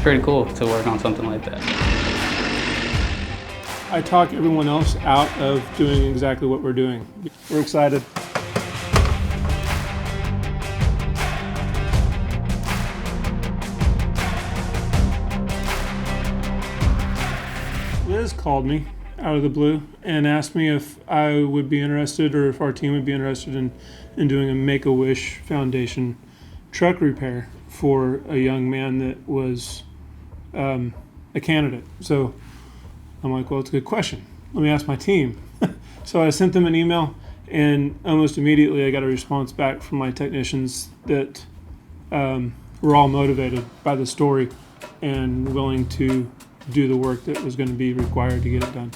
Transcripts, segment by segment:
pretty cool to work on something like that. I talk everyone else out of doing exactly what we're doing. We're excited. Liz called me out of the blue and asked me if I would be interested, or if our team would be interested in doing a Make-A-Wish Foundation truck repair for a young man that was a candidate. So I'm like, well, it's a good question. Let me ask my team. So I sent them an email, and almost immediately I got a response back from my technicians that were all motivated by the story and willing to do the work that was going to be required to get it done.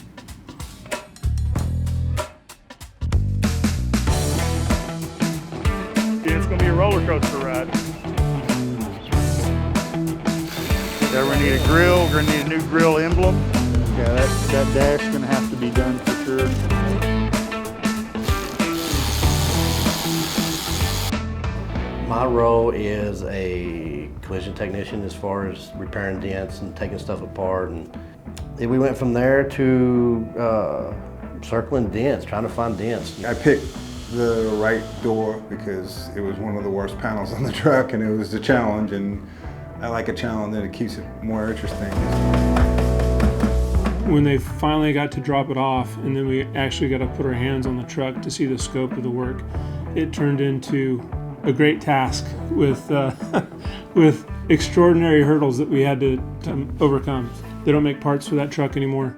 It's going to be a roller coaster ride. Yeah, we need a grill. We're going to need a new grill emblem. Yeah, that dash is going to have to be done for sure. My role is a collision technician as far as repairing dents and taking stuff apart. And we went from there to circling dents, trying to find dents. I picked the right door because it was one of the worst panels on the truck, and it was a challenge, and I like a challenge that it keeps it more interesting. When they finally got to drop it off, and then we actually got to put our hands on the truck to see the scope of the work, it turned into a great task with with extraordinary hurdles that we had to overcome. They don't make parts for that truck anymore.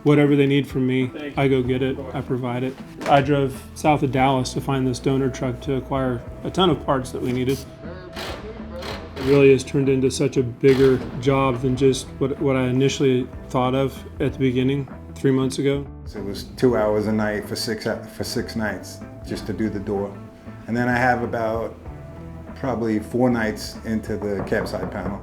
Whatever they need from me, I go get it, I provide it. I drove south of Dallas to find this donor truck to acquire a ton of parts that we needed. It really has turned into such a bigger job than just what I initially thought of at the beginning 3 months ago. So it was 2 hours a night for six nights just to do the door. And then I have about probably 4 nights into the cab side panel.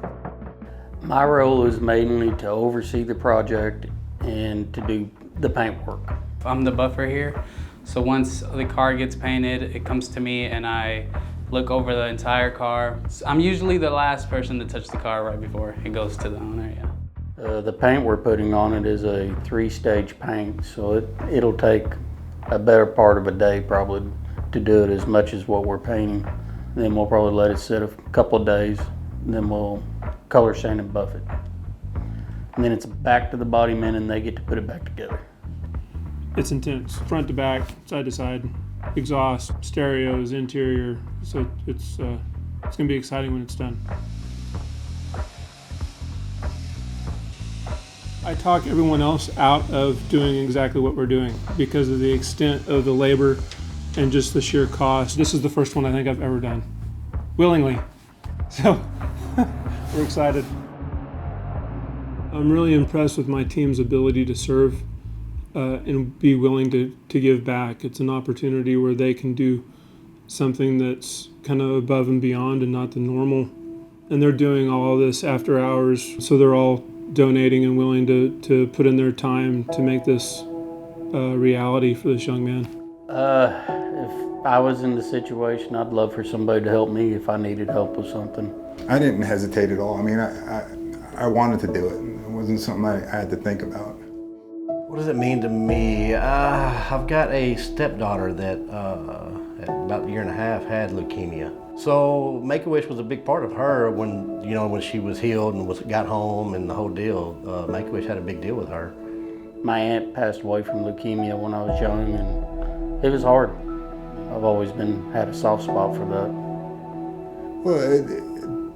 My role is mainly to oversee the project and to do the paint work. I'm the buffer here, so once the car gets painted, it comes to me and I look over the entire car. I'm usually the last person to touch the car right before it goes to the owner, yeah. The paint we're putting on it is a 3-stage paint, so it'll take a better part of a day probably to do it as much as what we're painting. Then we'll probably let it sit a couple of days, and then we'll color sand and buff it. And then it's back to the body men and they get to put it back together. It's intense, front to back, side to side, exhaust, stereos, interior. So it's gonna be exciting when it's done. I talk everyone else out of doing exactly what we're doing because of the extent of the labor and just the sheer cost. This is the first one I think I've ever done, willingly. So we're excited. I'm really impressed with my team's ability to serve and be willing to give back. It's an opportunity where they can do something that's kind of above and beyond and not the normal. And they're doing all of this after hours, so they're all donating and willing to put in their time to make this a reality for this young man. If I was in the situation, I'd love for somebody to help me if I needed help with something. I didn't hesitate at all. I mean, I wanted to do it. It wasn't something I had to think about. What does it mean to me? I've got a stepdaughter that at about 1.5 years had leukemia. So Make-A-Wish was a big part of her when she was healed and got home and the whole deal. Make-A-Wish had a big deal with her. My aunt passed away from leukemia when I was young, and it was hard. I've always had a soft spot for that. Well,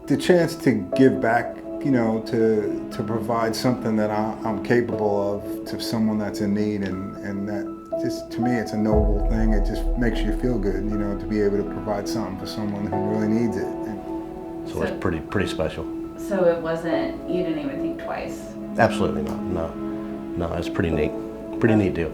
the chance to give back, to provide something that I'm capable of to someone that's in need, and that just, to me, it's a noble thing. It just makes you feel good, to be able to provide something for someone who really needs it. So it's pretty special. So it wasn't, you didn't even think twice? Absolutely not, no. No, it's pretty neat deal.